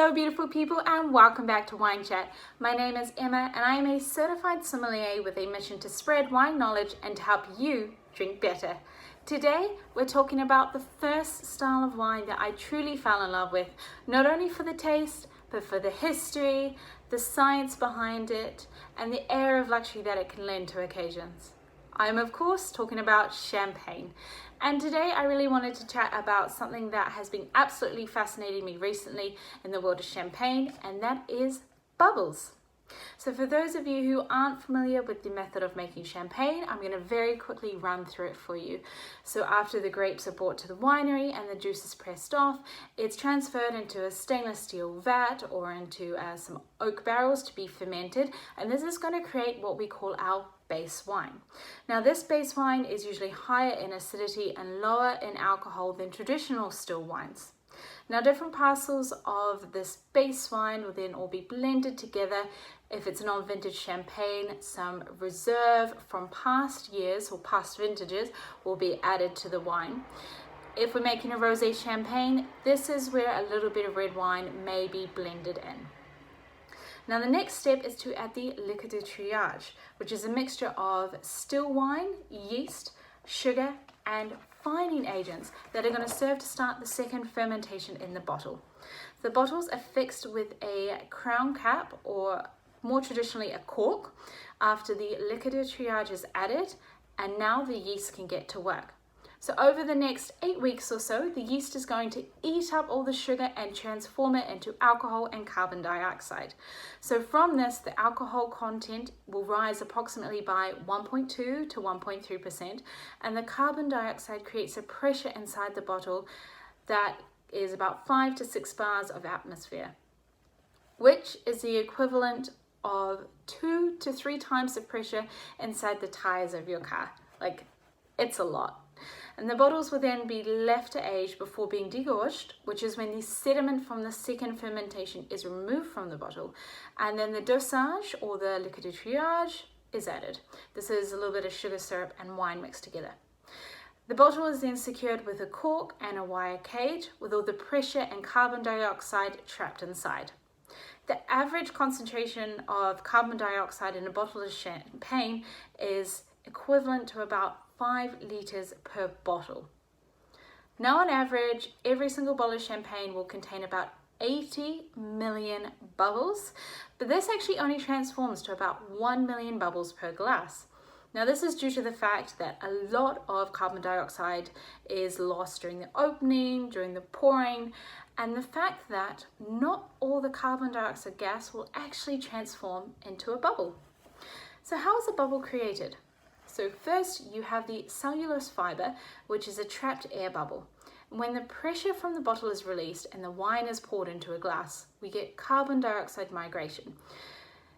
Hello beautiful people and welcome back to Wine Chat. My name is Emma and I am a certified sommelier with a mission to spread wine knowledge and to help you drink better. Today we're talking about the first style of wine that I truly fell in love with, not only for the taste but for the history, the science behind it and the air of luxury that it can lend to occasions. I am of course talking about champagne. And today I really wanted to chat about something that has been absolutely fascinating me recently in the world of champagne, and that is bubbles. So for those of you who aren't familiar with the method of making champagne, I'm going to very quickly run through it for you. So after the grapes are brought to the winery and the juice is pressed off, it's transferred into a stainless steel vat or into some oak barrels to be fermented, and this is going to create what we call our base wine. Now this base wine is usually higher in acidity and lower in alcohol than traditional still wines. Now different parcels of this base wine will then all be blended together. If it's non-vintage champagne, some reserve from past years or past vintages will be added to the wine. If we're making a rosé champagne, this is where a little bit of red wine may be blended in. Now the next step is to add the liqueur de triage, which is a mixture of still wine, yeast, sugar and fining agents that are going to serve to start the second fermentation in the bottle. The bottles are fixed with a crown cap or more traditionally a cork after the liqueur de triage is added, and now the yeast can get to work. So over the next 8 weeks or so, the yeast is going to eat up all the sugar and transform it into alcohol and carbon dioxide. So from this, the alcohol content will rise approximately by 1.2 to 1.3%, and the carbon dioxide creates a pressure inside the bottle that is about 5 to 6 bars of atmosphere, which is the equivalent of 2 to 3 times the pressure inside the tires of your car. Like, it's a lot. And the bottles will then be left to age before being degorged, which is when the sediment from the second fermentation is removed from the bottle. And then the dosage, or the liqueur de triage, is added. This is a little bit of sugar syrup and wine mixed together. The bottle is then secured with a cork and a wire cage with all the pressure and carbon dioxide trapped inside. The average concentration of carbon dioxide in a bottle of champagne is equivalent to about 5 litres per bottle. Now on average, every single bottle of champagne will contain about 80 million bubbles, but this actually only transforms to about 1 million bubbles per glass. Now this is due to the fact that a lot of carbon dioxide is lost during the opening, during the pouring, and the fact that not all the carbon dioxide gas will actually transform into a bubble. So how is a bubble created? So first you have the cellulose fiber, which is a trapped air bubble. When the pressure from the bottle is released and the wine is poured into a glass, we get carbon dioxide migration,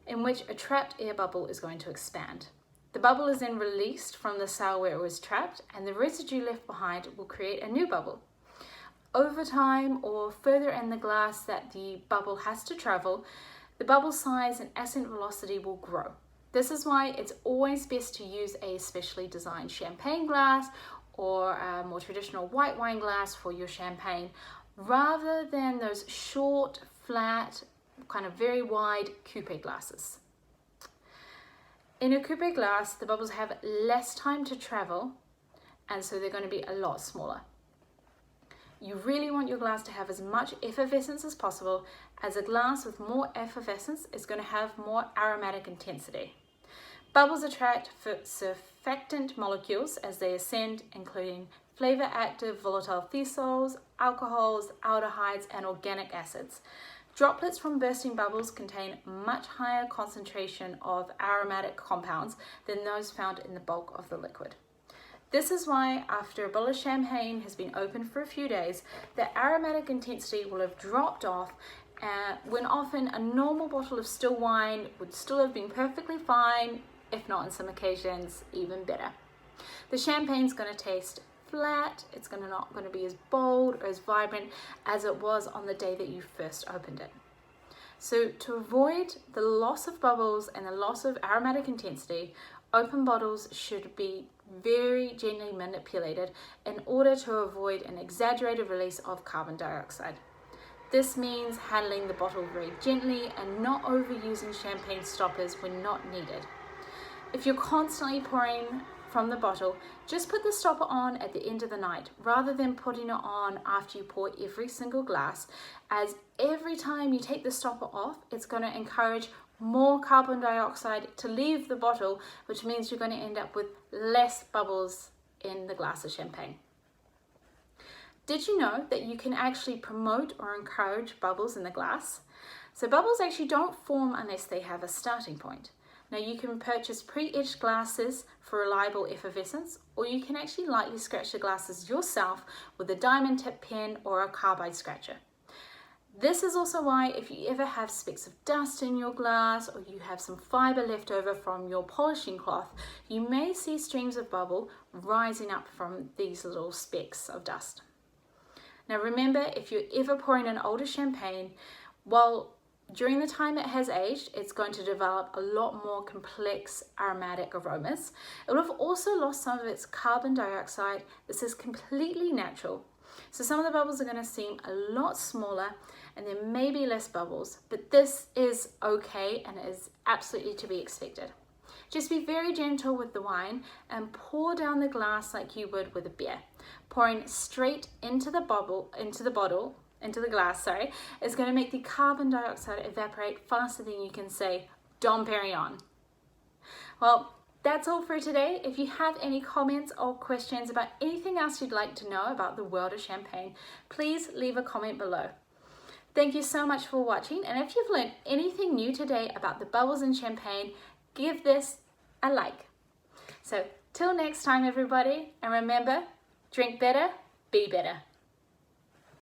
in which a trapped air bubble is going to expand. The bubble is then released from the cell where it was trapped, and the residue left behind will create a new bubble. Over time, or further in the glass that the bubble has to travel, the bubble size and ascent velocity will grow. This is why it's always best to use a specially designed champagne glass or a more traditional white wine glass for your champagne, rather than those short, flat, kind of very wide coupe glasses. In a coupe glass, the bubbles have less time to travel, and so they're going to be a lot smaller. You really want your glass to have as much effervescence as possible, as a glass with more effervescence is going to have more aromatic intensity. Bubbles attract surfactant molecules as they ascend, including flavor-active volatile thiols, alcohols, aldehydes, and organic acids. Droplets from bursting bubbles contain much higher concentration of aromatic compounds than those found in the bulk of the liquid. This is why after a bottle of champagne has been open for a few days, the aromatic intensity will have dropped off, when often a normal bottle of still wine would still have been perfectly fine, if not on some occasions even better. The champagne's going to taste flat, it's not going to be as bold or as vibrant as it was on the day that you first opened it. So to avoid the loss of bubbles and the loss of aromatic intensity, open bottles should be very gently manipulated in order to avoid an exaggerated release of carbon dioxide. This means handling the bottle very gently and not overusing champagne stoppers when not needed. If you're constantly pouring from the bottle, just put the stopper on at the end of the night rather than putting it on after you pour every single glass, as every time you take the stopper off, it's going to encourage more carbon dioxide to leave the bottle, which means you're going to end up with less bubbles in the glass of champagne. Did you know that you can actually promote or encourage bubbles in the glass? So bubbles actually don't form unless they have a starting point. Now you can purchase pre-etched glasses for reliable effervescence, or you can actually lightly scratch the glasses yourself with a diamond tip pen or a carbide scratcher. This is also why if you ever have specks of dust in your glass, or you have some fiber left over from your polishing cloth, you may see streams of bubble rising up from these little specks of dust. Now remember, if you're ever pouring an older champagne, well, during the time it has aged, it's going to develop a lot more complex aromatic aromas. It will have also lost some of its carbon dioxide. This is completely natural. So some of the bubbles are going to seem a lot smaller and there may be less bubbles, but this is okay and is absolutely to be expected. Just be very gentle with the wine and pour down the glass like you would with a beer. Pouring straight into the glass, is going to make the carbon dioxide evaporate faster than you can say Dom Perignon. Well, that's all for today. If you have any comments or questions about anything else you'd like to know about the world of champagne, please leave a comment below. Thank you so much for watching, and if you've learned anything new today about the bubbles in champagne, give this a like. So till next time everybody, and remember, drink better, be better.